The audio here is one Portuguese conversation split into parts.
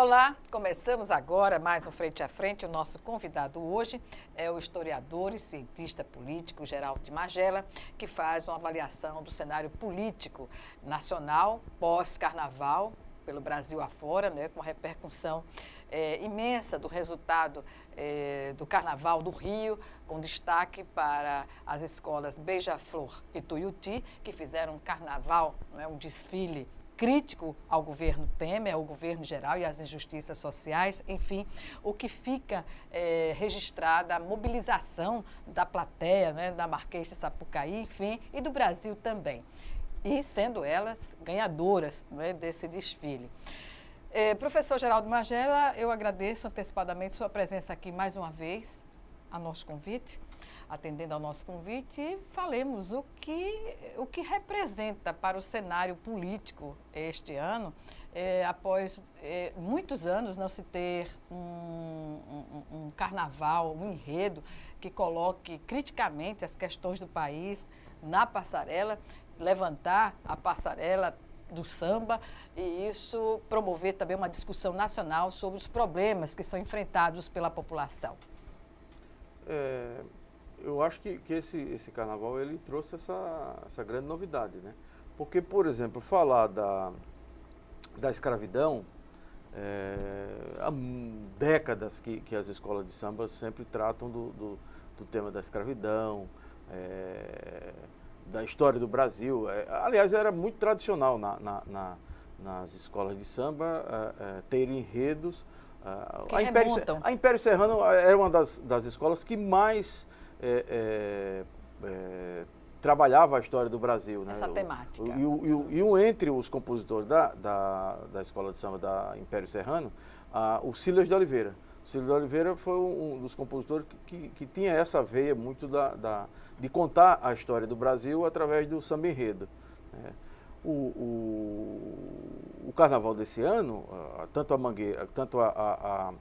Olá, começamos agora mais um Frente a Frente. O nosso convidado hoje é o historiador e cientista político Geraldo de Magela, que faz uma avaliação do cenário político nacional pós-carnaval, pelo Brasil afora, né, com uma repercussão imensa do resultado do Carnaval do Rio, com destaque para as escolas Beija-Flor e Tuiuti, que fizeram um carnaval, né, um desfile crítico ao governo Temer, ao governo geral e às injustiças sociais, enfim, o que fica registrada a mobilização da plateia, né, da Marquês de Sapucaí, enfim, e do Brasil também, e sendo elas ganhadoras, né, desse desfile. Professor Geraldo Magela, eu agradeço antecipadamente sua presença aqui mais uma vez, a nosso convite, atendendo ao nosso convite, e falemos o que representa para o cenário político este ano, após muitos anos não se ter um carnaval, um enredo que coloque criticamente as questões do país na passarela, levantar a passarela do samba e isso promover também uma discussão nacional sobre os problemas que são enfrentados pela população. Eu acho que esse carnaval ele trouxe essa grande novidade, né? Porque, por exemplo, falar da escravidão, há décadas que as escolas de samba sempre tratam do tema da escravidão, da história do Brasil. Aliás, era muito tradicional nas escolas de samba ter enredos. A Império Serrano era uma das escolas que mais trabalhava a história do Brasil, né? Essa temática. Entre os compositores da escola de samba da Império Serrano, o Silas de Oliveira. O Silas de Oliveira foi um dos compositores que tinha essa veia muito de contar a história do Brasil através do samba enredo, né? O carnaval desse ano, tanto a Mangueira, tanto a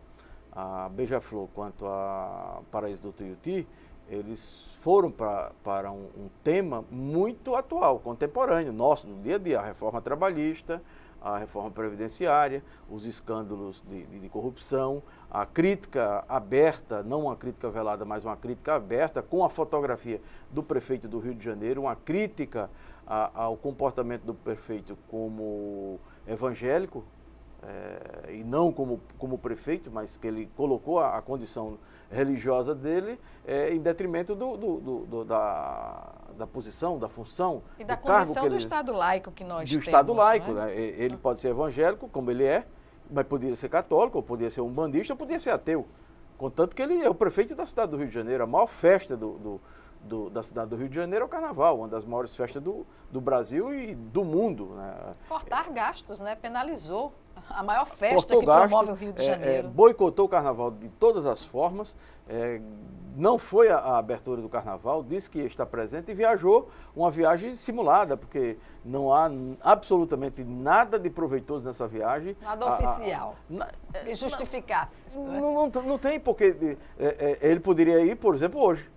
Beija-Flor quanto a Paraíso do Tuiuti, eles foram para um tema muito atual, contemporâneo, nosso, do dia a dia, a reforma trabalhista, a reforma previdenciária, os escândalos de corrupção, a crítica aberta, não uma crítica velada, mas uma crítica aberta, com a fotografia do prefeito do Rio de Janeiro, uma crítica ao comportamento do prefeito como evangélico, e não como prefeito, mas que ele colocou a condição religiosa dele em detrimento da posição, da função, e da do cargo condição que do Estado laico que nós temos. Do Estado laico, né? Ele pode ser evangélico, como ele é, mas poderia ser católico, ou poderia ser um bandista, ou poderia ser ateu. Contanto que ele é o prefeito da cidade do Rio de Janeiro. A maior festa da cidade do Rio de Janeiro é o Carnaval, uma das maiores festas do Brasil e do mundo, né? Cortar gastos, né? Penalizou a maior festa que promove o Rio de Janeiro. Boicotou o Carnaval de todas as formas, não foi a abertura do Carnaval, disse que ia estar presente e viajou uma viagem simulada, porque não há absolutamente nada de proveitoso nessa viagem. Nada oficial, que justificasse. Não tem, porque ele poderia ir, por exemplo, hoje.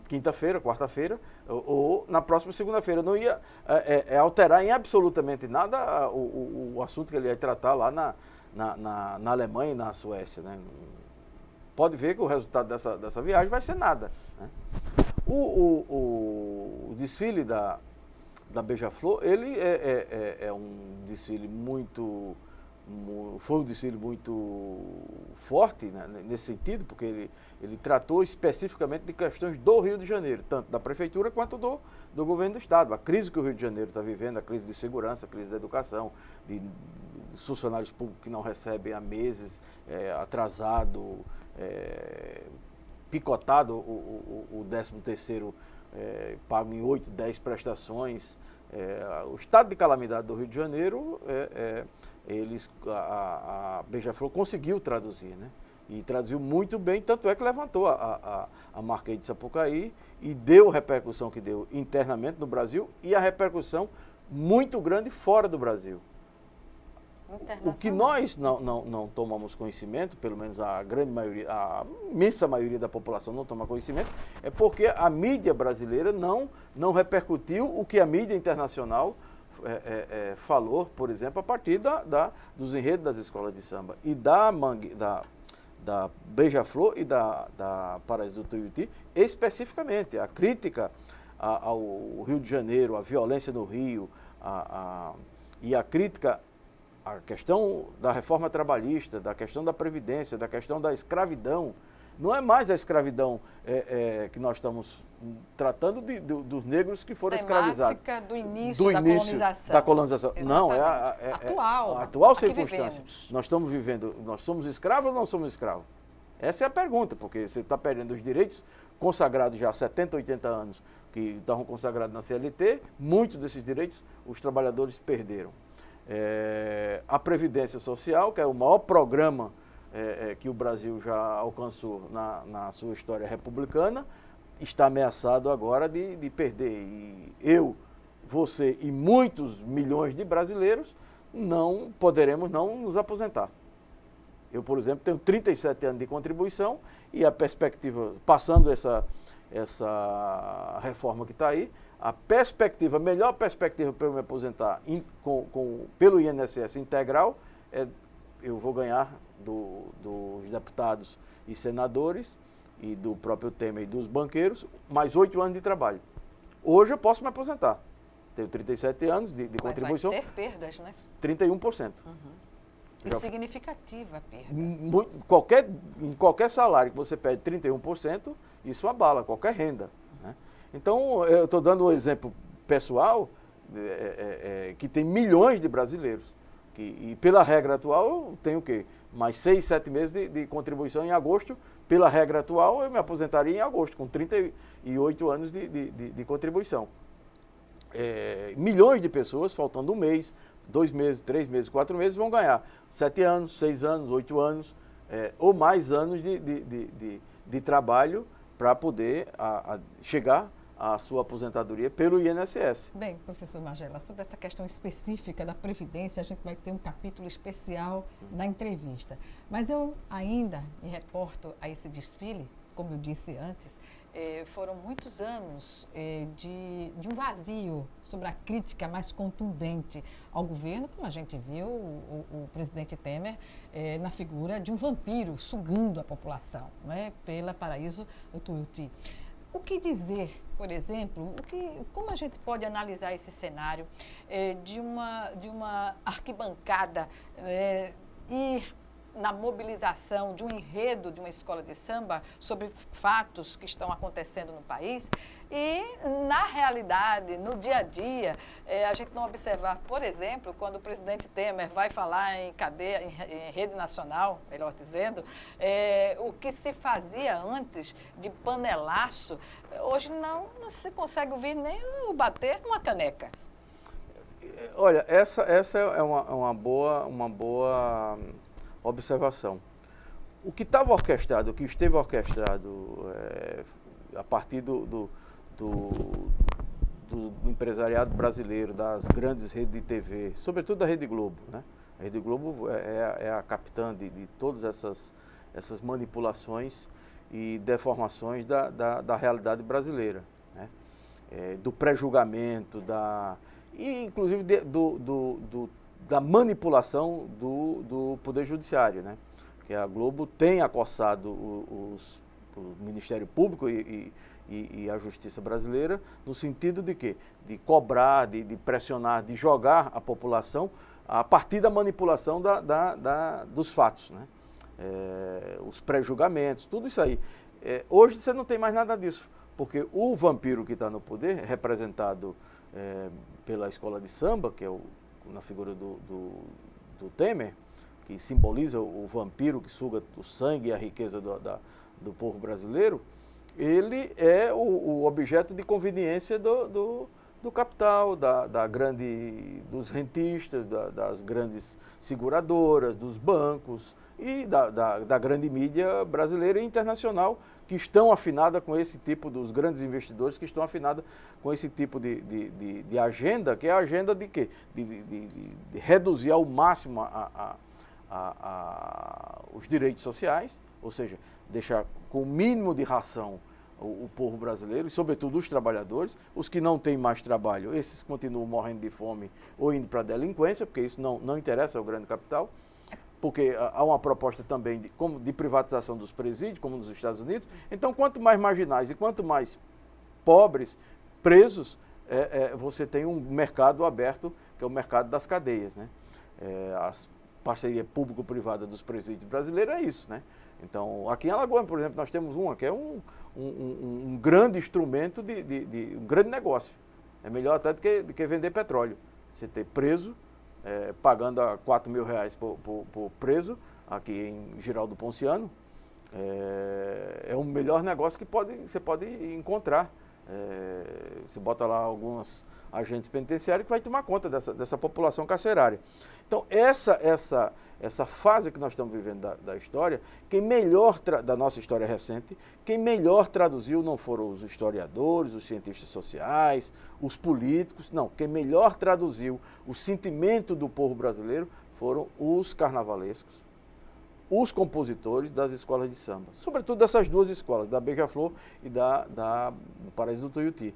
Quinta-feira, quarta-feira, ou na próxima segunda-feira. Não ia alterar em absolutamente nada o assunto que ele ia tratar lá na Alemanha e na Suécia, né? Pode ver que o resultado dessa viagem vai ser nada, né? O desfile da Beija-Flor, ele é um desfile foi um desfile muito forte, né, nesse sentido, porque ele tratou especificamente de questões do Rio de Janeiro, tanto da prefeitura quanto do governo do estado. A crise que o Rio de Janeiro está vivendo, a crise de segurança, a crise da educação, de funcionários públicos que não recebem há meses, atrasado, picotado o 13º pago em 8, 10 prestações. O estado de calamidade do Rio de Janeiro, a Beija-Flor conseguiu traduzir, né? E traduziu muito bem, tanto é que levantou a Marquês de Sapucaí e deu a repercussão que deu internamente no Brasil e a repercussão muito grande fora do Brasil. O que nós não tomamos conhecimento, pelo menos a grande maioria, a imensa maioria da população não toma conhecimento, é porque a mídia brasileira não repercutiu o que a mídia internacional falou, por exemplo, a partir dos enredos das escolas de samba e da Beija-Flor e da Paraíso do Tuiuti, especificamente. A crítica ao Rio de Janeiro, a violência no Rio, e a crítica à questão da reforma trabalhista, da questão da Previdência, da questão da escravidão. Não é mais a escravidão que nós estamos tratando dos negros que foram escravizados. Do início da colonização. Não, a atual circunstância. Nós somos escravos ou não somos escravos? Essa é a pergunta, porque você está perdendo os direitos consagrados já há 70, 80 anos, que estavam consagrados na CLT, muitos desses direitos os trabalhadores perderam. A Previdência Social, que é o maior programa que o Brasil já alcançou na sua história republicana, está ameaçado agora de perder. E eu, você e muitos milhões de brasileiros não poderemos não nos aposentar. Eu, por exemplo, tenho 37 anos de contribuição e a perspectiva, passando essa reforma que está aí, a melhor perspectiva para eu me aposentar pelo INSS integral eu vou ganhar dos deputados e senadores e do próprio Temer e dos banqueiros mais 8 anos de trabalho. Hoje eu posso me aposentar. Tenho 37 anos de contribuição. Mas vai ter perdas, né? 31%. E significativa a perda. Em qualquer salário que você pede 31%, isso abala qualquer renda. Né? Então, eu estou dando um exemplo pessoal, que tem milhões de brasileiros. E pela regra atual, eu tenho o quê? Mais 6, 7 meses de contribuição em agosto. Pela regra atual, eu me aposentaria em agosto, com 38 anos de contribuição. Milhões de pessoas, faltando um mês, 2 meses, 3 meses, 4 meses, vão ganhar 7 anos, 6 anos, 8 anos, ou mais anos de trabalho para poder chegar à sua aposentadoria pelo INSS. Bem, professor Magela, sobre essa questão específica da Previdência, a gente vai ter um capítulo especial na entrevista. Mas eu ainda me reporto a esse desfile, como eu disse antes, foram muitos anos de um vazio sobre a crítica mais contundente ao governo, como a gente viu o presidente Temer na figura de um vampiro sugando a população, né, pela Paraíso do Tuiuti. O que dizer, por exemplo, como a gente pode analisar esse cenário de uma arquibancada ir na mobilização de um enredo de uma escola de samba sobre fatos que estão acontecendo no país e, na realidade, no dia a dia, a gente não observar, por exemplo, quando o presidente Temer vai falar em rede nacional, melhor dizendo, o que se fazia antes de panelaço, hoje não se consegue ouvir nem o bater uma caneca. Olha, essa é uma boa observação. O que estava orquestrado, o que esteve orquestrado a partir do empresariado brasileiro, das grandes redes de TV, sobretudo da Rede Globo, né? A Rede Globo é a capitã de todas essas manipulações e deformações da realidade brasileira, né? Do pré-julgamento, e inclusive da manipulação do Poder Judiciário, né? Que a Globo tem acossado o Ministério Público e a Justiça brasileira no sentido de quê? De cobrar, de pressionar, de jogar a população a partir da manipulação dos fatos, né? Os pré-julgamentos, tudo isso aí. Hoje você não tem mais nada disso, porque o vampiro que está no poder, representado pela escola de samba, que é na figura do Temer, que simboliza o vampiro que suga o sangue e a riqueza do povo brasileiro, ele é o objeto de conveniência do capital, dos rentistas, das grandes seguradoras, dos bancos e da grande mídia brasileira e internacional, que estão afinadas com esse tipo, dos grandes investidores que estão afinados com esse tipo de agenda, que é a agenda de quê? De reduzir ao máximo os direitos sociais, ou seja, deixar com o mínimo de ração o povo brasileiro, e sobretudo os trabalhadores. Os que não têm mais trabalho, esses continuam morrendo de fome ou indo para a delinquência, porque isso não interessa ao grande capital, porque há uma proposta também de privatização dos presídios, como nos Estados Unidos. Então, quanto mais marginais e quanto mais pobres, presos, você tem um mercado aberto, que é o mercado das cadeias, né? A parceria público-privada dos presídios brasileiros é isso, né? Então, aqui em Alagoas, por exemplo, nós temos uma que é um grande instrumento de um grande negócio. É melhor até do que vender petróleo. Você ter preso, pagando a R$4.000 por preso, aqui em Giraldo Ponciano, é o melhor negócio que você pode encontrar. Você bota lá alguns agentes penitenciários que vai tomar conta dessa população carcerária. Então, essa fase que nós estamos vivendo da história, da nossa história recente, quem melhor traduziu não foram os historiadores, os cientistas sociais, os políticos, não. Quem melhor traduziu o sentimento do povo brasileiro foram os carnavalescos, os compositores das escolas de samba, sobretudo dessas duas escolas, da Beija-Flor e do Paraíso do Tuiuti.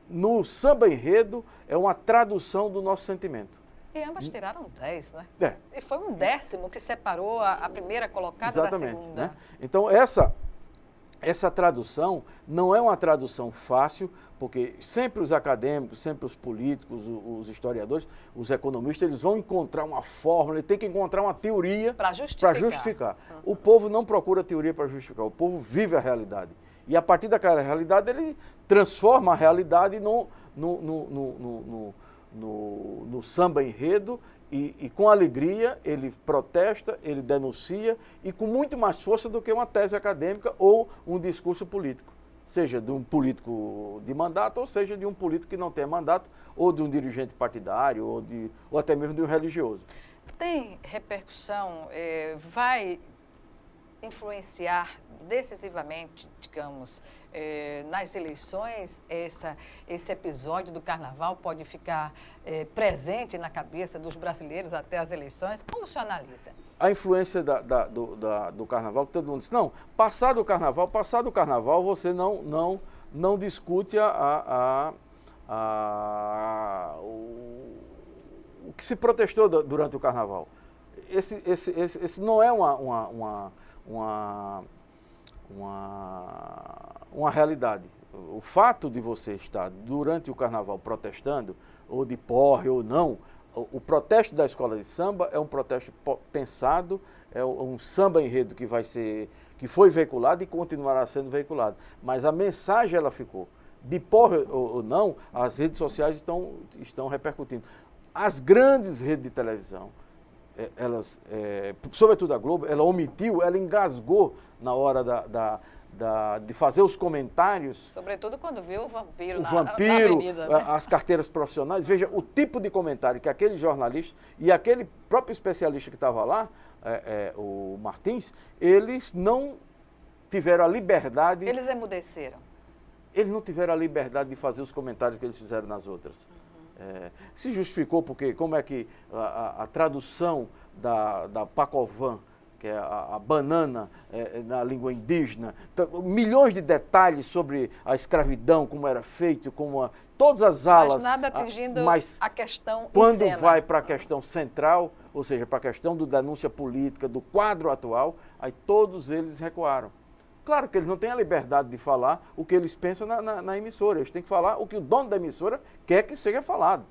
No samba enredo é uma tradução do nosso sentimento. E ambas tiraram 10, né? E foi um décimo que separou a primeira colocada da segunda. Né? Então, essa tradução não é uma tradução fácil, porque sempre os acadêmicos, sempre os políticos, os historiadores, os economistas, eles vão encontrar uma fórmula, ele tem que encontrar uma teoria para justificar. O povo não procura teoria para justificar, o povo vive a realidade. E a partir daquela realidade, ele transforma a realidade no samba enredo e com alegria ele protesta, ele denuncia e com muito mais força do que uma tese acadêmica ou um discurso político. Seja de um político de mandato ou seja de um político que não tem mandato ou de um dirigente partidário ou até mesmo de um religioso. Tem repercussão, vai influenciar decisivamente, digamos, nas eleições, esse episódio do carnaval pode ficar presente na cabeça dos brasileiros até as eleições? Como o senhor analisa? A influência do carnaval, que todo mundo diz, não, passado o carnaval, você não discute o que se protestou durante o carnaval. Esse não é uma realidade. O fato de você estar durante o carnaval protestando, ou de porre ou não, o protesto da escola de samba é um protesto pensado, é um samba enredo que foi veiculado e continuará sendo veiculado. Mas a mensagem ela ficou. De porre ou não, as redes sociais estão repercutindo. As grandes redes de televisão, elas, sobretudo a Globo, ela omitiu, ela engasgou na hora de fazer os comentários. Sobretudo quando viu o vampiro na avenida. Né? As carteiras profissionais. Veja o tipo de comentário que aquele jornalista e aquele próprio especialista que estava lá, o Martins, eles não tiveram a liberdade... Eles emudeceram. Eles não tiveram a liberdade de fazer os comentários que eles fizeram nas outras. Se justificou porque, como é que a tradução da Pacovan, que é a banana na língua indígena, milhões de detalhes sobre a escravidão, como era feito, todas as alas... Mas nada atingindo a questão quando em cena. Vai para a questão central, ou seja, para a questão da denúncia política, do quadro atual, aí todos eles recuaram. Claro que eles não têm a liberdade de falar o que eles pensam na emissora. Eles têm que falar o que o dono da emissora quer que seja falado.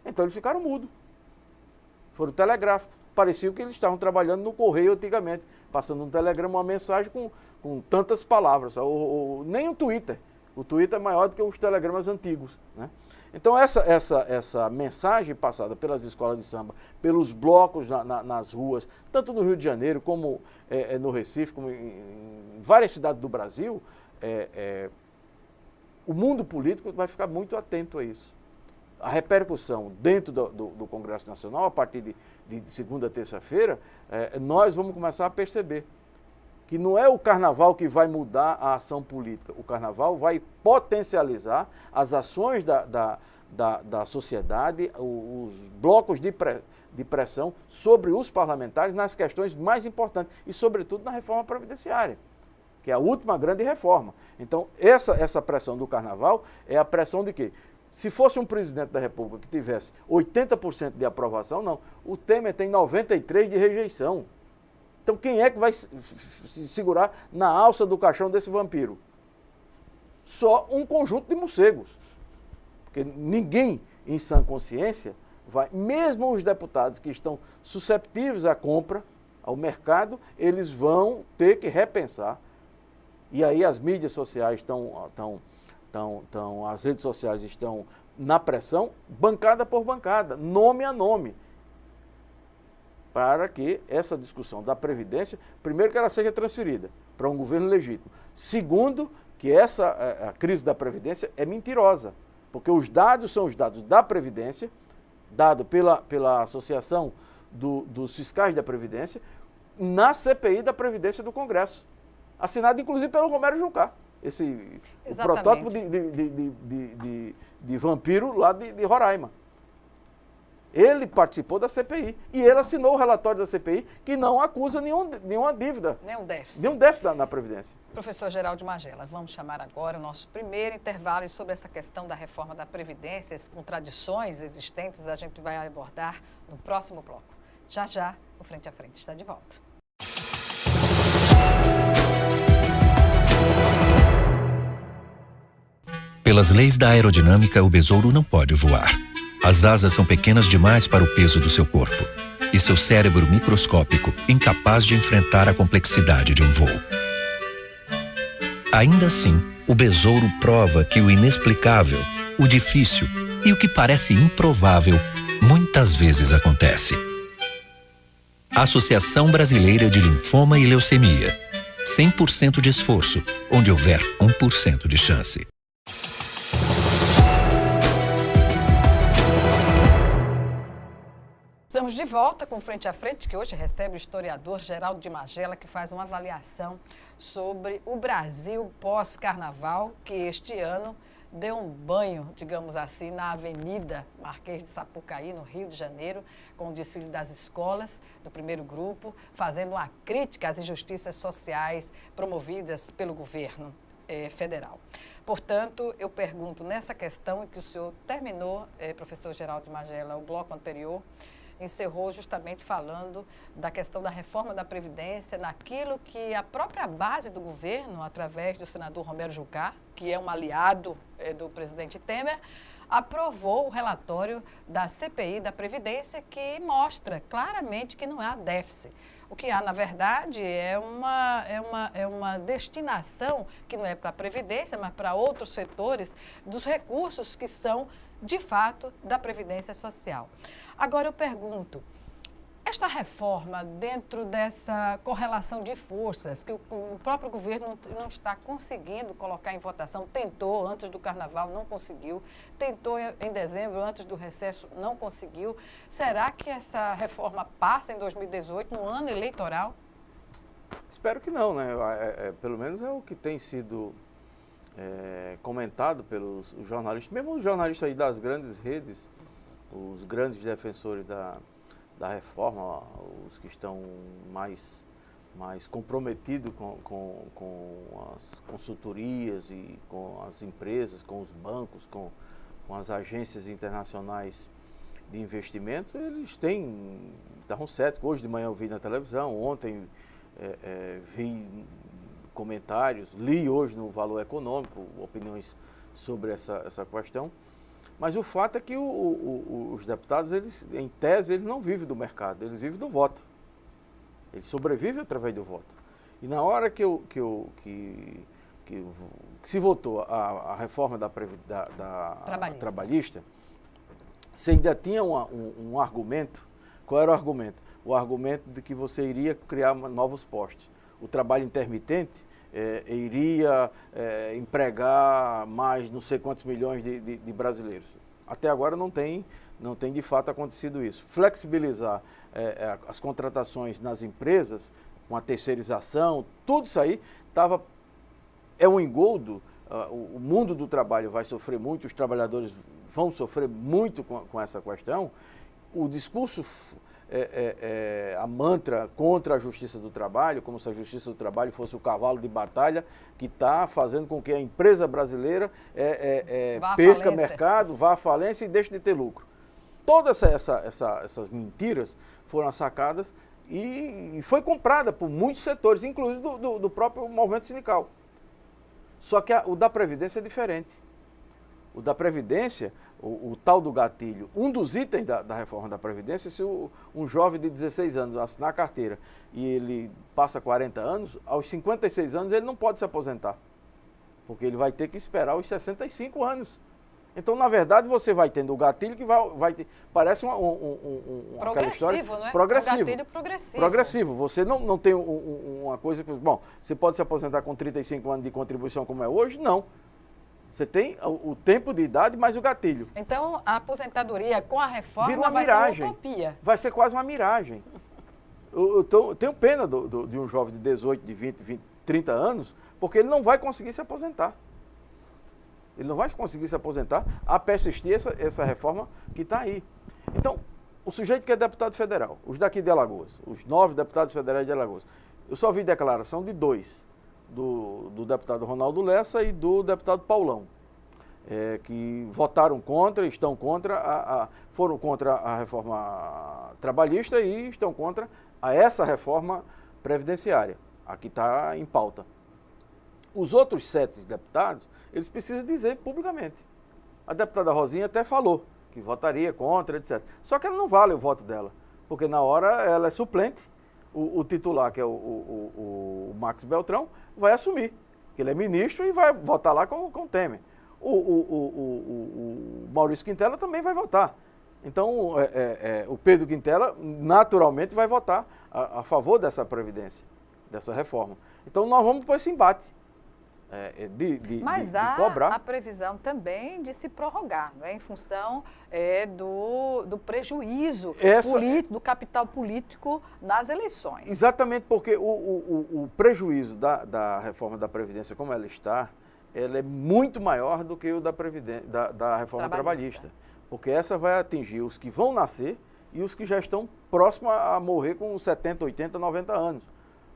Então eles ficaram mudos. Foram telegráficos. Parecia que eles estavam trabalhando no correio antigamente, passando um telegrama, uma mensagem com tantas palavras. Nem o Twitter. O Twitter é maior do que os telegramas antigos, né? Então essa mensagem passada pelas escolas de samba, pelos blocos nas ruas, tanto no Rio de Janeiro como no Recife, como em várias cidades do Brasil, o mundo político vai ficar muito atento a isso. A repercussão dentro do Congresso Nacional, a partir de segunda a terça-feira, nós vamos começar a perceber que não é o carnaval que vai mudar a ação política. O carnaval vai potencializar as ações da sociedade, os blocos de pressão sobre os parlamentares nas questões mais importantes e, sobretudo, na reforma previdenciária, que é a última grande reforma. Então, essa pressão do Carnaval é a pressão de quê? Se fosse um presidente da República que tivesse 80% de aprovação, não. O Temer tem 93% de rejeição. Então, quem é que vai se segurar na alça do caixão desse vampiro? Só um conjunto de morcegos. Porque ninguém, em sã consciência, vai, mesmo os deputados que estão susceptíveis à compra, ao mercado, eles vão ter que repensar. E aí as mídias sociais as redes sociais estão na pressão, bancada por bancada, nome a nome, para que essa discussão da Previdência, primeiro, que ela seja transferida para um governo legítimo. Segundo, que a crise da Previdência é mentirosa, porque os dados são os dados da Previdência, dado pela Associação dos Fiscais da Previdência, na CPI da Previdência do Congresso, assinado inclusive pelo Romero Jucá, o protótipo de vampiro lá de Roraima. Ele participou da CPI e ele assinou o relatório da CPI que não acusa nenhuma dívida. Nenhum déficit. Nenhum déficit na Previdência. Professor Geraldo Magela, vamos chamar agora o nosso primeiro intervalo e sobre essa questão da reforma da Previdência, as contradições existentes, a gente vai abordar no próximo bloco. Já já, o Frente a Frente está de volta. Pelas leis da aerodinâmica, o besouro não pode voar. As asas são pequenas demais para o peso do seu corpo. E seu cérebro microscópico, incapaz de enfrentar a complexidade de um voo. Ainda assim, o besouro prova que o inexplicável, o difícil e o que parece improvável, muitas vezes acontece. Associação Brasileira de Linfoma e Leucemia. 100% de esforço, onde houver 1% de chance. Estamos de volta com Frente a Frente, que hoje recebe o historiador Geraldo de Magela, que faz uma avaliação sobre o Brasil pós-carnaval, que este ano deu um banho, digamos assim, na Avenida Marquês de Sapucaí, no Rio de Janeiro, com o desfile das escolas do primeiro grupo, fazendo uma crítica às injustiças sociais promovidas pelo governo federal. Portanto, eu pergunto nessa questão em que o senhor terminou, professor Geraldo de Magela, o bloco anterior, encerrou justamente falando da questão da reforma da Previdência, naquilo que a própria base do governo, através do senador Romero Jucá, que é um aliado do presidente Temer, aprovou o relatório da CPI da Previdência, que mostra claramente que não há déficit. O que há, na verdade, é uma destinação que não é para a Previdência, mas para outros setores dos recursos que são, de fato, da Previdência Social. Agora eu pergunto, esta reforma, dentro dessa correlação de forças, que o próprio governo não está conseguindo colocar em votação, tentou antes do Carnaval, não conseguiu, tentou em dezembro, antes do recesso, não conseguiu. Será que essa reforma passa em 2018, no ano eleitoral? Espero que não, né? Pelo menos é o que tem sido comentado pelos jornalistas, mesmo os jornalistas aí das grandes redes, os grandes defensores da reforma, os que estão mais comprometidos com as consultorias e com as empresas, com os bancos, com as agências internacionais de investimentos, eles estavam céticos. Hoje de manhã eu vi na televisão, ontem vi comentários, li hoje no Valor Econômico opiniões sobre essa questão. Mas o fato é que os deputados, eles, em tese, eles não vivem do mercado, eles vivem do voto. Eles sobrevivem através do voto. E na hora que se votou a reforma da trabalhista, você ainda tinha um argumento. Qual era o argumento? O argumento de que você iria criar novos postos. O trabalho intermitente iria empregar mais não sei quantos milhões de brasileiros. Até agora não tem de fato acontecido isso. Flexibilizar as contratações nas empresas, com a terceirização, tudo isso aí é um engodo. O mundo do trabalho vai sofrer muito, os trabalhadores vão sofrer muito com essa questão. O discurso a mantra contra a Justiça do Trabalho, como se a Justiça do Trabalho fosse o cavalo de batalha que está fazendo com que a empresa brasileira perca mercado, vá à falência e deixe de ter lucro. Todas essas mentiras foram sacadas e foi comprada por muitos setores, inclusive do próprio movimento sindical. Só que o da Previdência é diferente. O da Previdência, o tal do gatilho, um dos itens da reforma da Previdência, se um jovem de 16 anos assinar a carteira e ele passa 40 anos, aos 56 anos ele não pode se aposentar, porque ele vai ter que esperar os 65 anos. Então, na verdade, você vai tendo o gatilho que vai ter, parece aquela história... Progressivo, não é? Progressivo. Um gatilho progressivo. Progressivo. Você não tem uma coisa que... Bom, você pode se aposentar com 35 anos de contribuição como é hoje? Não. Você tem o tempo de idade mais o gatilho. Então, a aposentadoria com a reforma Vira uma vai miragem. ser uma utopia. Vai ser quase uma miragem. Eu tenho pena de um jovem de 18, de 20, 30 anos, porque ele não vai conseguir se aposentar. Ele não vai conseguir se aposentar a persistir essa reforma que está aí. Então, o sujeito que é deputado federal, os daqui de Alagoas, os 9 deputados federais de Alagoas, eu só vi declaração de 2, do deputado Ronaldo Lessa e do deputado Paulão, que votaram contra, estão contra, foram contra a reforma trabalhista e estão contra essa reforma previdenciária, a que está em pauta. Os outros 7 deputados, eles precisam dizer publicamente. A deputada Rosinha até falou que votaria contra, etc. Só que ela não vale o voto dela, porque na hora ela é suplente, o titular, que é o Max Beltrão, vai assumir, que ele é ministro e vai votar lá com o Temer. O Maurício Quintela também vai votar. Então, o Pedro Quintela naturalmente vai votar a favor dessa previdência, dessa reforma. Então, nós vamos para esse embate. Mas há a previsão também de se prorrogar, não é? Em função do prejuízo político, do capital político nas eleições. Exatamente, porque o prejuízo da reforma da Previdência, como ela está, ela é muito maior do que o da reforma trabalhista. Porque essa vai atingir os que vão nascer e os que já estão próximos a morrer com 70, 80, 90 anos.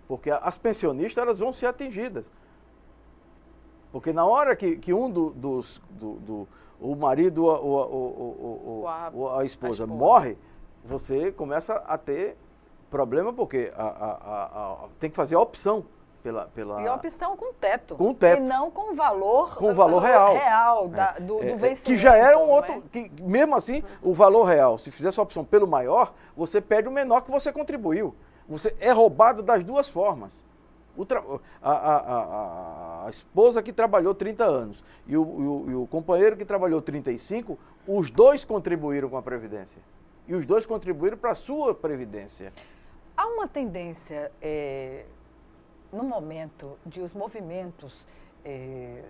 Porque as pensionistas elas vão ser atingidas. Porque na hora que um o marido ou a esposa morre, você começa a ter problema, porque tem que fazer a opção pela... E a opção com teto. Com teto. E não com valor... Com valor real. Do vencimento. Que já era um outro... Que, mesmo assim, o valor real, se fizesse a opção pelo maior, você perde o menor que você contribuiu. Você é roubado das duas formas. A esposa que trabalhou 30 anos e o companheiro que trabalhou 35, os dois contribuíram com a Previdência. E os dois contribuíram para a sua Previdência. Há uma tendência, no momento, de os movimentos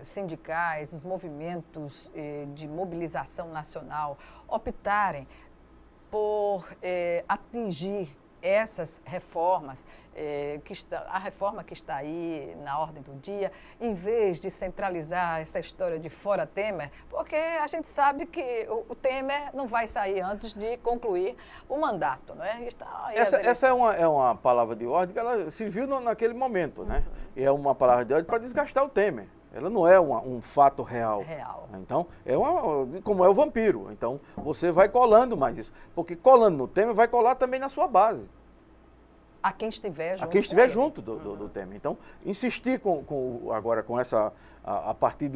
sindicais, os movimentos de mobilização nacional optarem por atingir essas reformas, a reforma que está aí na ordem do dia, em vez de centralizar essa história de fora Temer, porque a gente sabe que o Temer não vai sair antes de concluir o mandato, não é? Essa é uma palavra de ordem que ela se viu naquele momento, né? E é uma palavra de ordem para desgastar o Temer. Ela não é um fato real. Então, como é o vampiro. Então, você vai colando mais isso. Porque colando no Temer, vai colar também na sua base. A quem estiver junto. A quem estiver junto do Temer. Então, insistir agora com essa, a partir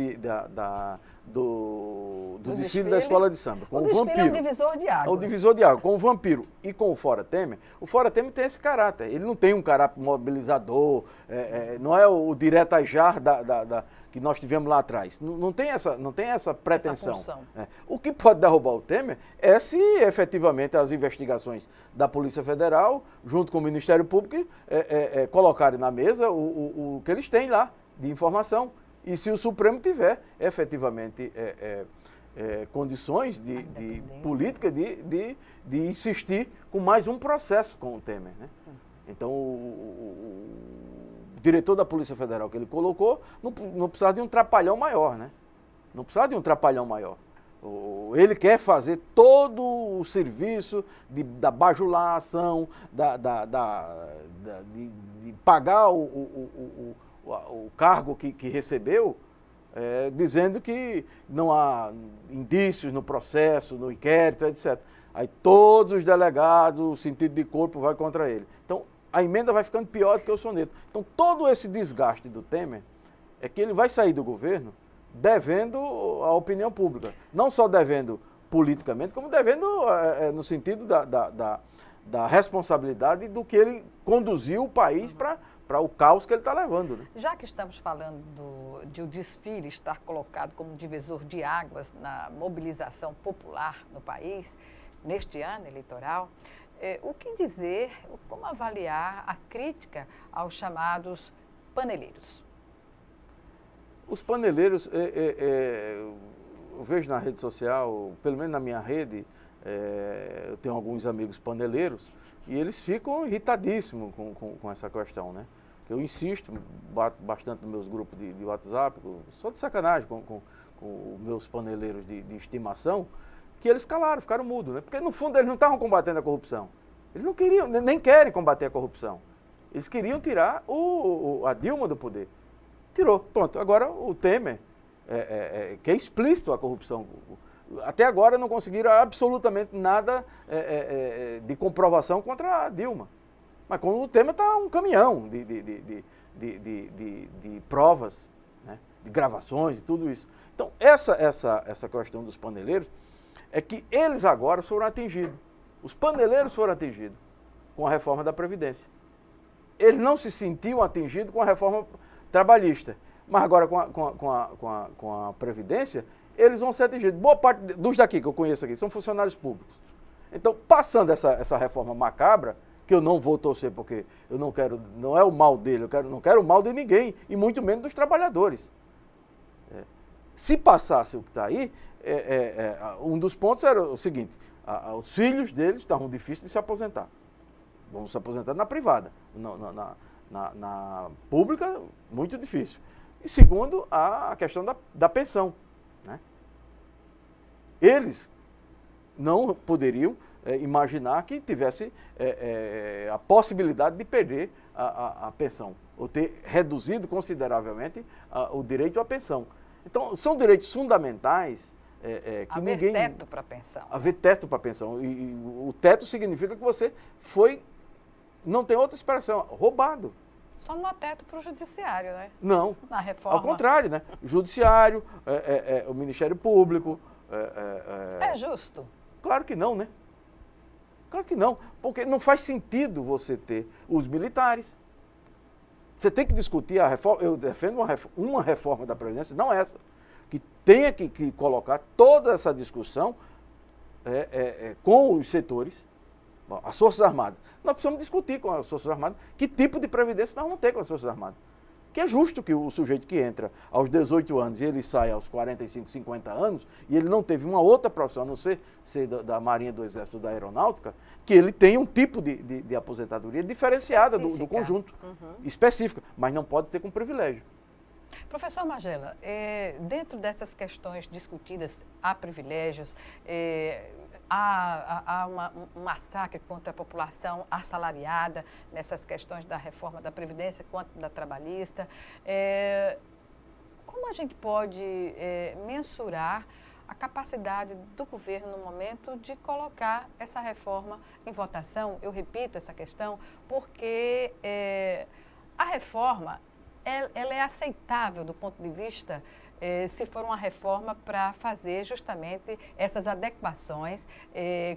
do desfile da escola de samba, com o vampiro. É um divisor de águas. É o divisor de águas. Com o vampiro e com o Fora Temer, o Fora Temer tem esse caráter. Ele não tem um caráter mobilizador, não é o direta-jar que nós tivemos lá atrás. Não tem essa pretensão. O que pode derrubar o Temer é se efetivamente as investigações da Polícia Federal, junto com o Ministério Público, colocarem na mesa o que eles têm lá de informação. E se o Supremo tiver efetivamente condições de política de insistir com mais um processo com o Temer, né? Então, o diretor da Polícia Federal que ele colocou não precisava de um trapalhão maior, né? Não precisava de um trapalhão maior. Ele quer fazer todo o serviço da bajulação, de pagar o cargo que recebeu, dizendo que não há indícios no processo, no inquérito, etc. Aí todos os delegados, o sentido de corpo vai contra ele. Então, a emenda vai ficando pior do que o soneto. Então, todo esse desgaste do Temer é que ele vai sair do governo devendo à opinião pública. Não só devendo politicamente, como devendo no sentido da responsabilidade do que ele conduziu o país para o caos que ele está levando. Né? Já que estamos falando de o desfile estar colocado como divisor de águas na mobilização popular no país, neste ano eleitoral, o que dizer, como avaliar a crítica aos chamados paneleiros? Os paneleiros, eu vejo na rede social, pelo menos na minha rede, eu tenho alguns amigos paneleiros e eles ficam irritadíssimos com essa questão, né? Eu insisto, bato bastante nos meus grupos de WhatsApp, só de sacanagem com os meus paneleiros de estimação, que eles calaram, ficaram mudos, né? Porque no fundo eles não estavam combatendo a corrupção. Eles não queriam, nem querem combater a corrupção. Eles queriam tirar a Dilma do poder. Tirou, pronto. Agora o Temer, que é explícito a corrupção, até agora não conseguiram absolutamente nada de comprovação contra a Dilma. Mas quando o Temer está um caminhão de provas, né, de gravações e tudo isso. Então, essa questão dos paneleiros é que eles agora foram atingidos. Os paneleiros foram atingidos com a reforma da Previdência. Eles não se sentiam atingidos com a reforma trabalhista. Mas agora com a Previdência, eles vão ser atingidos. Boa parte dos daqui que eu conheço aqui são funcionários públicos. Então, passando essa reforma macabra, que eu não vou torcer porque eu não quero, não é o mal dele, não quero o mal de ninguém, e muito menos dos trabalhadores. Se passasse o que está aí, um dos pontos era o seguinte, os filhos deles estavam difíceis de se aposentar. Vão se aposentar na privada. Na pública, muito difícil. E segundo, a questão da pensão. Né? Eles não poderiam imaginar que tivesse a possibilidade de perder a pensão, ou ter reduzido consideravelmente o direito à pensão. Então, são direitos fundamentais que ninguém... Haver teto para a pensão. Haver teto para a pensão. E o teto significa que você foi... Não tem outra expressão, roubado. Só não há teto para o judiciário, né? Não. Na reforma. Ao contrário, né? O judiciário, o Ministério Público... É justo? Claro que não, né? Claro que não. Porque não faz sentido você ter os militares. Você tem que discutir a reforma. Eu defendo uma reforma da Previdência, não essa, que tenha que colocar toda essa discussão com os setores. Bom, as Forças Armadas. Nós precisamos discutir com as Forças Armadas que tipo de previdência nós vamos ter com as Forças Armadas. Que é justo que o sujeito que entra aos 18 anos e ele sai aos 45, 50 anos, e ele não teve uma outra profissão, a não ser da Marinha, do Exército, da Aeronáutica, que ele tenha um tipo de aposentadoria diferenciada do conjunto, específica, mas não pode ter com privilégio. Professor Magela, dentro dessas questões discutidas, há privilégios, há um massacre contra a população assalariada nessas questões da reforma da Previdência quanto da trabalhista. Como a gente pode mensurar a capacidade do governo no momento de colocar essa reforma em votação? Eu repito essa questão porque a reforma ela é aceitável do ponto de vista se for uma reforma para fazer justamente essas adequações,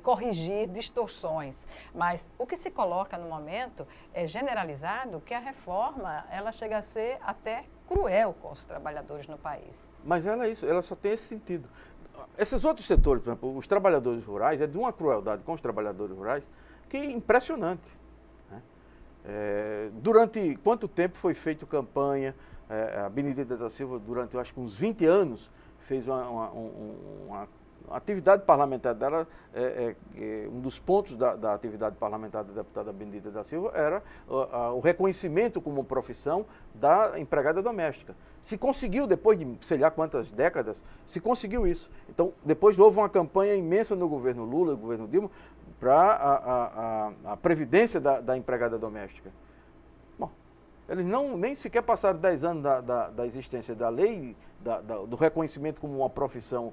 corrigir distorções. Mas o que se coloca no momento é generalizado que a reforma ela chega a ser até cruel com os trabalhadores no país. Mas ela só tem esse sentido. Esses outros setores, por exemplo, os trabalhadores rurais, é de uma crueldade com os trabalhadores rurais que é impressionante. Né? Durante quanto tempo foi feita campanha? A Benedita da Silva, durante, eu acho que uns 20 anos, fez uma A atividade parlamentar dela, um dos pontos da atividade parlamentar da deputada Benedita da Silva era o reconhecimento como profissão da empregada doméstica. Se conseguiu, depois de sei lá quantas décadas, se conseguiu isso. Então, depois houve uma campanha imensa no governo Lula, no governo Dilma, para a previdência da empregada doméstica. Bom, eles nem sequer passaram 10 anos da existência da lei, do reconhecimento como uma profissão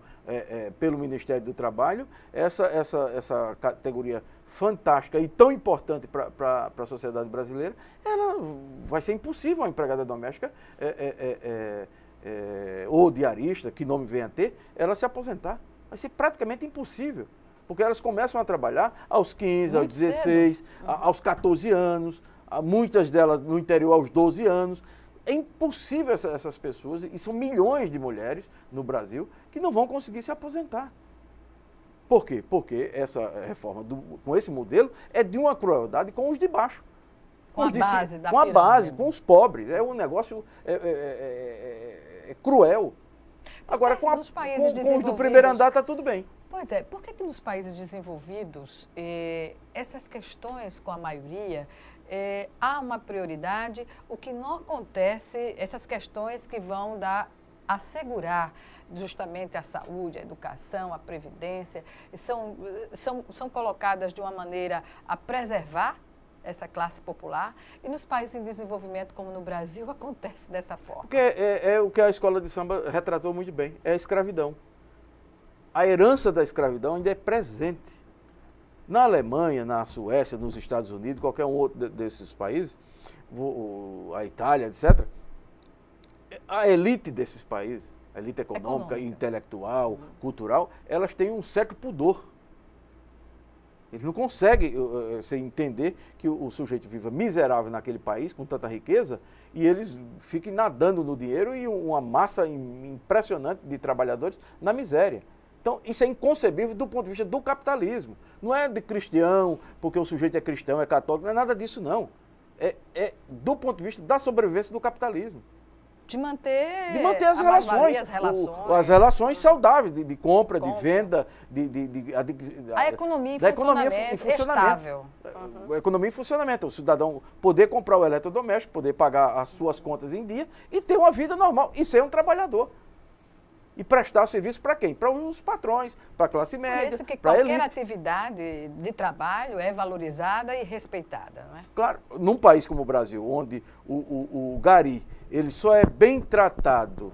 pelo Ministério do Trabalho. Essa categoria fantástica e tão importante para a sociedade brasileira, ela vai ser impossível a empregada doméstica ou diarista, que nome venha a ter, ela se aposentar. Vai ser praticamente impossível, porque elas começam a trabalhar aos 15, aos 16, aos 14 anos, muitas delas no interior aos 12 anos. É impossível essas pessoas, e são milhões de mulheres no Brasil, que não vão conseguir se aposentar. Por quê? Porque essa reforma, com esse modelo, é de uma crueldade com os de baixo. Com a base da Com a pirâmide. base, com os pobres. É um negócio cruel. Agora, com os do primeiro andar está tudo bem. Pois é, por que nos países desenvolvidos, essas questões com a maioria, há uma prioridade, o que não acontece, essas questões que vão assegurar justamente a saúde, a educação, a previdência, são colocadas de uma maneira a preservar essa classe popular, e nos países em desenvolvimento, como no Brasil, acontece dessa forma. Porque é o que a escola de samba retratou muito bem, é a escravidão. A herança da escravidão ainda é presente. Na Alemanha, na Suécia, nos Estados Unidos, qualquer um outro desses países, a Itália, etc., a elite desses países, a elite econômica, intelectual, cultural, elas têm um certo pudor. Eles não conseguem entender que o sujeito viva miserável naquele país, com tanta riqueza, e eles fiquem nadando no dinheiro e uma massa impressionante de trabalhadores na miséria. Então, isso é inconcebível do ponto de vista do capitalismo. Não é de cristão, porque o sujeito é cristão, é católico, não é nada disso, não. É do ponto de vista da sobrevivência do capitalismo. De manter as relações, as relações saudáveis, de compra, de venda, a economia em funcionamento, estável. A economia em funcionamento, o cidadão poder comprar o eletrodoméstico, poder pagar as suas contas em dia e ter uma vida normal, e ser um trabalhador. E prestar serviço para quem? Para os patrões, para a classe média, para a elite. Qualquer atividade de trabalho é valorizada e respeitada, não é? Claro, num país como o Brasil, onde o gari, ele só é bem tratado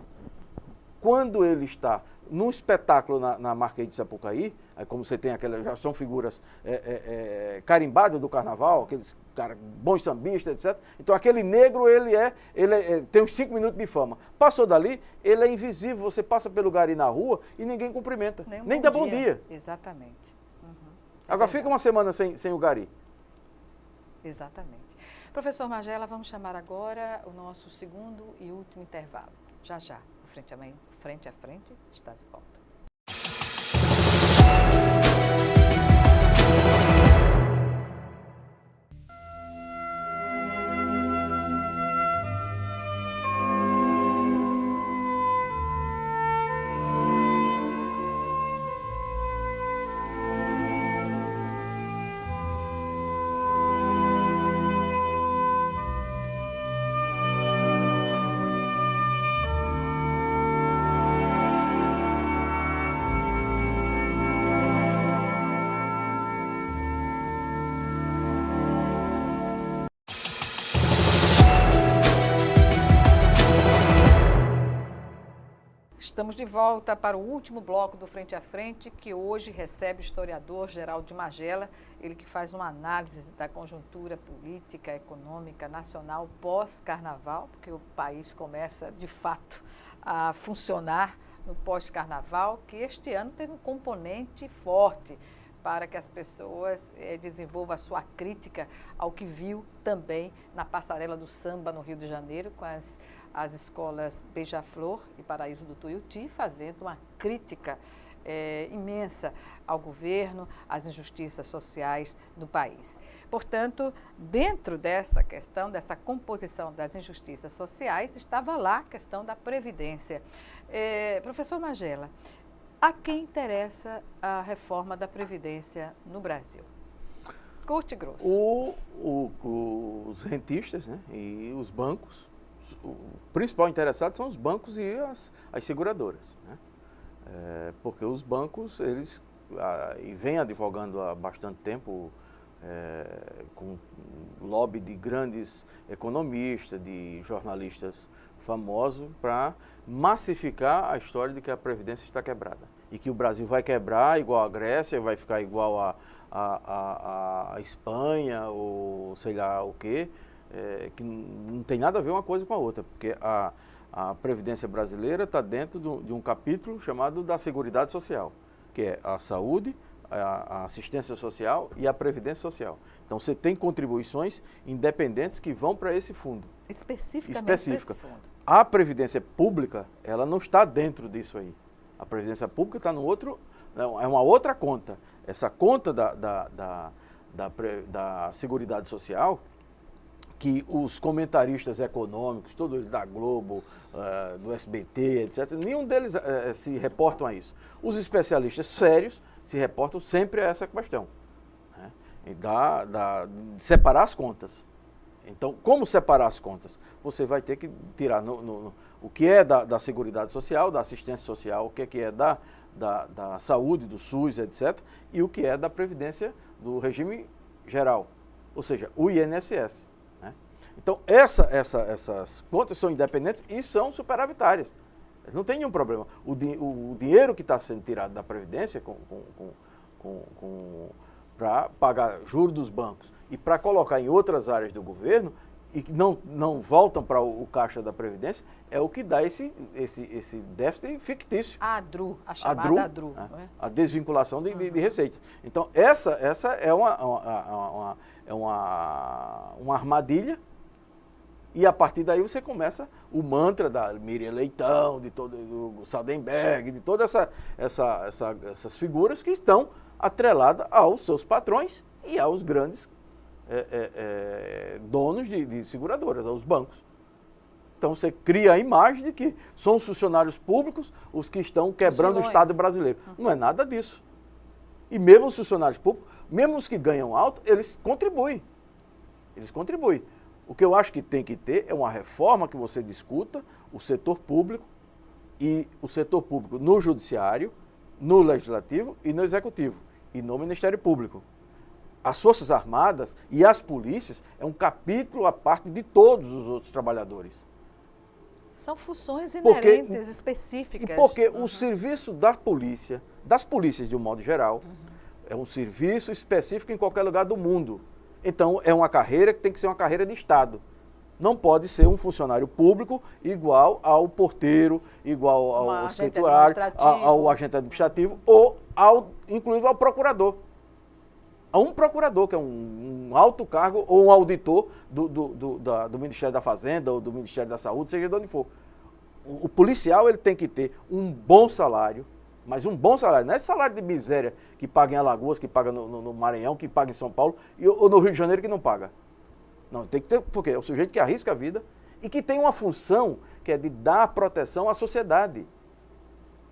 quando ele está num espetáculo na Marquês de Sapucaí, aí como você tem aquelas, já são figuras carimbadas do carnaval, aqueles caras bons sambistas, etc. Então aquele negro, ele tem uns 5 minutos de fama. Passou dali, ele é invisível, você passa pelo gari na rua e ninguém cumprimenta, nem dá bom dia. Exatamente. Agora fica uma semana sem o gari. Exatamente. Professor Magela, vamos chamar agora o nosso segundo e último intervalo. Já, o Frente a Frente está de volta. Estamos de volta para o último bloco do Frente a Frente, que hoje recebe o historiador Geraldo de Magela, ele que faz uma análise da conjuntura política, econômica, nacional pós-carnaval, porque o país começa, de fato, a funcionar no pós-carnaval, que este ano teve um componente forte para que as pessoas desenvolvam a sua crítica ao que viu também na passarela do samba no Rio de Janeiro, com as escolas Beija-Flor e Paraíso do Tuiuti, fazendo uma crítica imensa ao governo, às injustiças sociais do país. Portanto, dentro dessa questão, dessa composição das injustiças sociais, estava lá a questão da Previdência. Professor Magela, A quem interessa a reforma da Previdência no Brasil? Curto e grosso. Os rentistas, né, e os bancos. O principal interessado são os bancos e as seguradoras, né? Porque os bancos, eles vêm advogando há bastante tempo com lobby de grandes economistas, de jornalistas famosos, para massificar a história de que a Previdência está quebrada. E que o Brasil vai quebrar igual a Grécia, vai ficar igual a Espanha, ou sei lá o quê, que não tem nada a ver uma coisa com a outra, porque a Previdência brasileira está dentro de um capítulo chamado da Seguridade Social, que é a saúde, a assistência social e a previdência social. Então, você tem contribuições independentes que vão para esse fundo. Especificamente para esse fundo. A Previdência Pública, ela não está dentro disso aí. A Previdência Pública está no outro, é uma outra conta. Essa conta da Seguridade Social, que os comentaristas econômicos, todos eles da Globo, do SBT, etc., nenhum deles se reportam a isso. Os especialistas sérios se reportam sempre a essa questão, né? E de separar as contas. Então, como separar as contas? Você vai ter que tirar o que é da Seguridade Social, da assistência social, o que é da saúde, do SUS, etc., e o que é da Previdência do regime geral, ou seja, o INSS. Então, essas contas são independentes e são superavitárias. Não tem nenhum problema. O dinheiro que está sendo tirado da Previdência para pagar juros dos bancos e para colocar em outras áreas do governo e que não voltam para o caixa da Previdência, é o que dá esse déficit fictício. A ADRU, a chamada ADRU. A desvinculação de receitas. Então, essa é uma armadilha. E a partir daí você começa o mantra da Miriam Leitão, do Saldenberg, de todas essas figuras que estão atreladas aos seus patrões e aos grandes donos de seguradoras, aos bancos. Então você cria a imagem de que são os funcionários públicos os que estão quebrando o Estado brasileiro. Não é nada disso. E mesmo os funcionários públicos, mesmo os que ganham alto, eles contribuem. Eles contribuem. O que eu acho que tem que ter é uma reforma que você discuta o setor público e o setor público no judiciário, no legislativo e no executivo, e no Ministério Público. As Forças Armadas e as polícias é um capítulo à parte de todos os outros trabalhadores. São funções inerentes, específicas. E porque o serviço das polícias de um modo geral, é um serviço específico em qualquer lugar do mundo. Então, é uma carreira que tem que ser uma carreira de Estado. Não pode ser um funcionário público igual ao porteiro, igual ao escriturário, ao agente administrativo ou, inclusive, ao procurador. A um procurador, que é um alto cargo, ou um auditor do Ministério da Fazenda ou do Ministério da Saúde, seja de onde for. O policial ele tem que ter um bom salário, mas um bom salário, não é salário de miséria que paga em Alagoas, que paga no Maranhão, que paga em São Paulo, ou no Rio de Janeiro que não paga. Não, tem que ter, porque é o sujeito que arrisca a vida e que tem uma função que é de dar proteção à sociedade.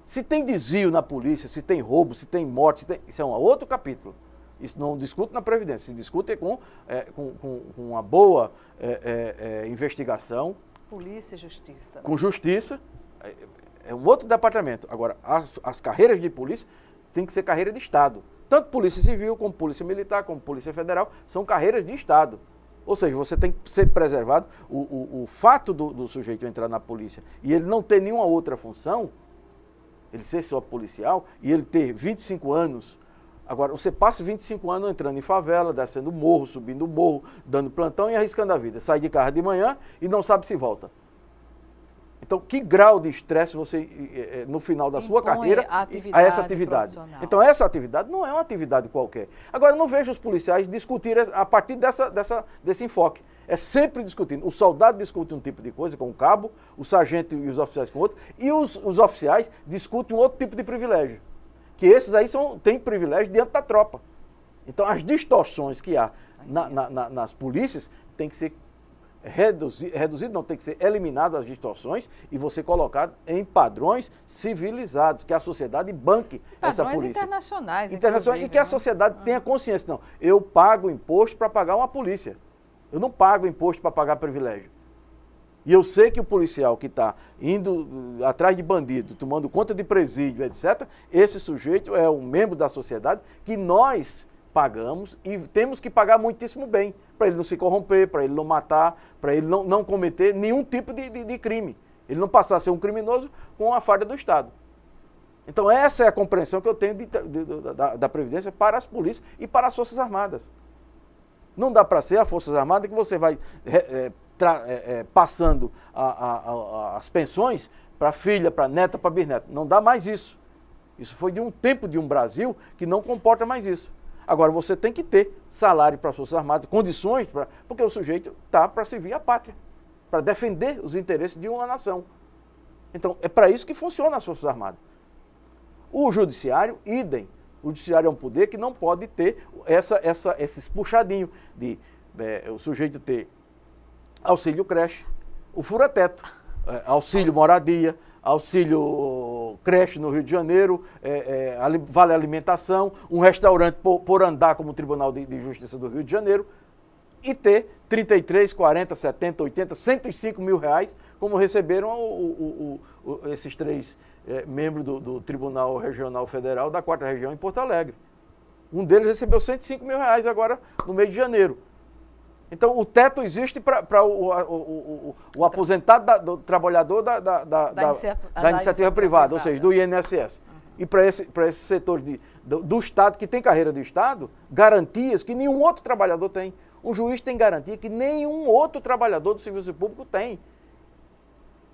Se tem desvio na polícia, se tem roubo, se tem morte, isso é um outro capítulo. Isso não discute na Previdência, se discute com uma boa investigação. Polícia e Justiça. Com justiça. É um outro departamento. Agora, as carreiras de polícia têm que ser carreira de Estado. Tanto Polícia Civil, como Polícia Militar, como Polícia Federal, são carreiras de Estado. Ou seja, você tem que ser preservado. O fato do sujeito entrar na polícia e ele não ter nenhuma outra função, ele ser só policial, e ele ter 25 anos. Agora, você passa 25 anos entrando em favela, descendo morro, subindo morro, dando plantão e arriscando a vida. Sai de carro de manhã e não sabe se volta. Então, que grau de estresse você, no final da sua carreira, a essa atividade? Então, essa atividade não é uma atividade qualquer. Agora, eu não vejo os policiais discutirem a partir desse enfoque. É sempre discutindo. O soldado discute um tipo de coisa com o cabo, o sargento e os oficiais com outro, e os oficiais discutem um outro tipo de privilégio. Que esses aí têm privilégio diante da tropa. Então, as distorções que há nas polícias têm que ser reduzido não, tem que ser eliminado as distorções e você colocado em padrões civilizados, que a sociedade banque essa polícia. Internacionais, e que a sociedade tenha consciência. Não, eu pago imposto para pagar uma polícia. Eu não pago imposto para pagar privilégio. E eu sei que o policial que está indo atrás de bandido, tomando conta de presídio, etc., esse sujeito é um membro da sociedade que nós pagamos e temos que pagar muitíssimo bem, para ele não se corromper, para ele não matar, para ele não cometer nenhum tipo de crime. Ele não passar a ser um criminoso com a falha do Estado. Então essa é a compreensão que eu tenho da Previdência para as polícias e para as Forças Armadas. Não dá para ser a Forças Armadas que você vai passando as pensões para filha, para neta, para bisneta. Não dá mais isso. Isso foi de um tempo de um Brasil que não comporta mais isso. Agora você tem que ter salário para as Forças Armadas, condições, porque o sujeito está para servir a pátria, para defender os interesses de uma nação. Então é para isso que funciona as Forças Armadas. O Judiciário, idem. O Judiciário é um poder que não pode ter esses puxadinhos de o sujeito ter auxílio creche, o fura-teto, auxílio moradia, auxílio creche no Rio de Janeiro, vale alimentação, um restaurante por andar como o Tribunal de Justiça do Rio de Janeiro, e ter 33, 40, 70, 80, 105 mil reais, como receberam esses três membros do Tribunal Regional Federal da 4ª Região em Porto Alegre. Um deles recebeu 105 mil reais agora no mês de janeiro. Então, o teto existe para o aposentado do trabalhador da iniciativa privada, ou seja, do INSS. Uhum. E para esse setor do Estado, que tem carreira do Estado, garantias que nenhum outro trabalhador tem. Um juiz tem garantia que nenhum outro trabalhador do serviço público tem.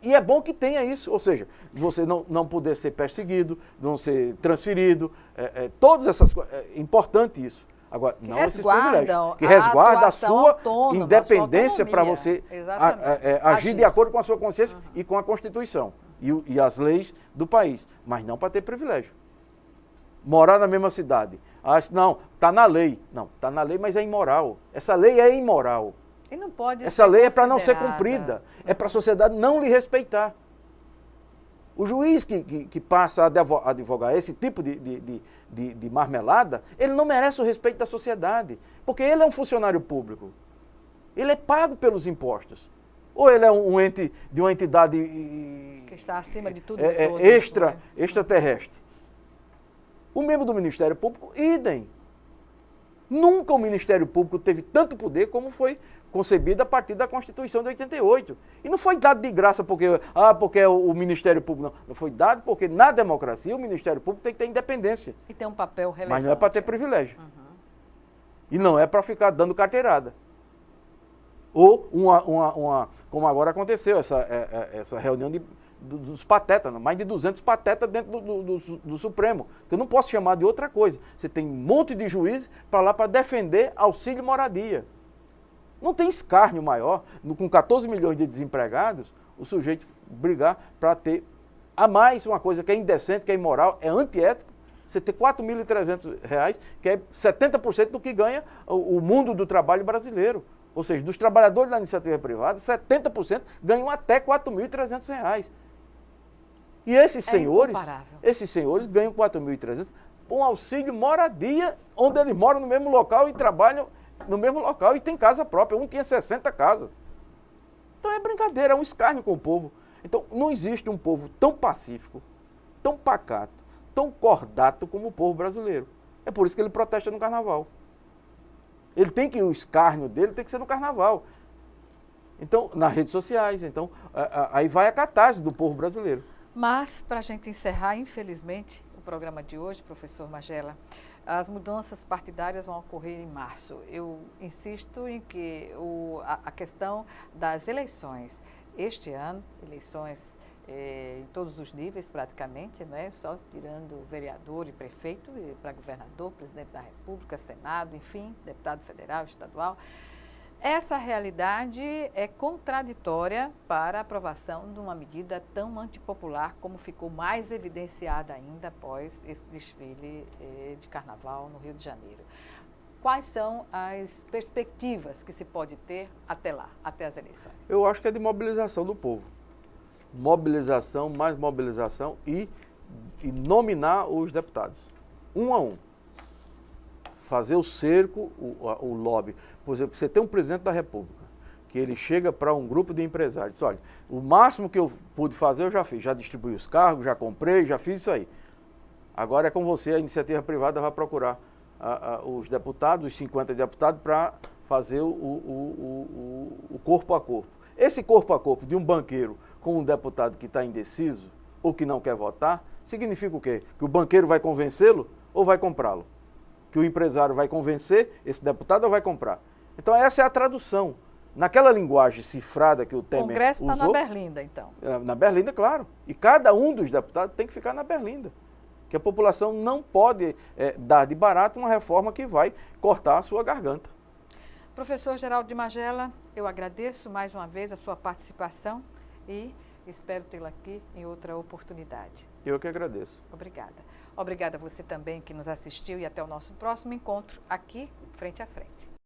E é bom que tenha isso, ou seja, você não poder ser perseguido, não ser transferido, todas essas coisas, é importante isso. Agora, não esses privilégios, que resguarda a sua independência para você agir de acordo com a sua consciência e com a Constituição e as leis do país, mas não para ter privilégio. Morar na mesma cidade. Não, está na lei. Não, está na lei, mas é imoral. Essa lei é imoral. E não pode Essa lei é para não ser cumprida, é para a sociedade não lhe respeitar. O juiz que passa a advogar esse tipo de marmelada, ele não merece o respeito da sociedade, porque ele é um funcionário público. Ele é pago pelos impostos. Ou ele é um ente de uma entidade que está acima de tudo extraterrestre. O membro do Ministério Público, idem. Nunca o Ministério Público teve tanto poder como foi concebido a partir da Constituição de 88. E não foi dado de graça porque é o Ministério Público, não. Não foi dado porque na democracia o Ministério Público tem que ter independência. E tem um papel relevante. Mas não é para ter privilégio. Uhum. E não é para ficar dando carteirada. Ou como agora aconteceu, essa reunião dos patetas, mais de 200 patetas dentro do Supremo, que eu não posso chamar de outra coisa. Você tem um monte de juízes para lá para defender auxílio moradia. Não tem escárnio maior, com 14 milhões de desempregados, o sujeito brigar para ter a mais uma coisa que é indecente, que é imoral, é antiético, você ter R$ 4.300, que é 70% do que ganha o mundo do trabalho brasileiro. Ou seja, dos trabalhadores da iniciativa privada, 70% ganham até R$ 4.300. E esses senhores ganham 4.300 com auxílio moradia, onde eles moram no mesmo local e trabalham no mesmo local e tem casa própria. Um tinha 60 casas. Então é brincadeira, é um escárnio com o povo. Então não existe um povo tão pacífico, tão pacato, tão cordato como o povo brasileiro. É por isso que ele protesta no carnaval. O escárnio dele tem que ser no carnaval. Então, nas redes sociais. Então, aí vai a catarse do povo brasileiro. Mas, para a gente encerrar, infelizmente, o programa de hoje, professor Magela, as mudanças partidárias vão ocorrer em março. Eu insisto em que a questão das eleições, este ano, eleições em todos os níveis praticamente, né? Só tirando vereador e prefeito, para governador, presidente da República, Senado, enfim, deputado federal, estadual. Essa realidade é contraditória para a aprovação de uma medida tão antipopular como ficou mais evidenciada ainda após esse desfile de carnaval no Rio de Janeiro. quais são as perspectivas que se pode ter até lá, até as eleições? Eu acho que é de mobilização do povo. Mobilização, mais mobilização e nominar os deputados, um a um. Fazer o cerco, o lobby. Por exemplo, você tem um presidente da República, que ele chega para um grupo de empresários, diz, olha, o máximo que eu pude fazer eu já fiz, já distribuí os cargos, já comprei, já fiz isso aí. Agora é com você, a iniciativa privada vai procurar os deputados, os 50 deputados, para fazer o corpo a corpo. Esse corpo a corpo de um banqueiro com um deputado que está indeciso ou que não quer votar, significa o quê? Que o banqueiro vai convencê-lo ou vai comprá-lo? Que o empresário vai convencer esse deputado ou vai comprar? Então essa é a tradução. Naquela linguagem cifrada que o Temer usou... O Congresso está na Berlinda, então. Na Berlinda, claro. E cada um dos deputados tem que ficar na Berlinda. Que a população não pode dar de barato uma reforma que vai cortar a sua garganta. Professor Geraldo de Magela, eu agradeço mais uma vez a sua participação e espero tê-la aqui em outra oportunidade. Eu que agradeço. Obrigada. Obrigada a você também que nos assistiu e até o nosso próximo encontro aqui, Frente a Frente.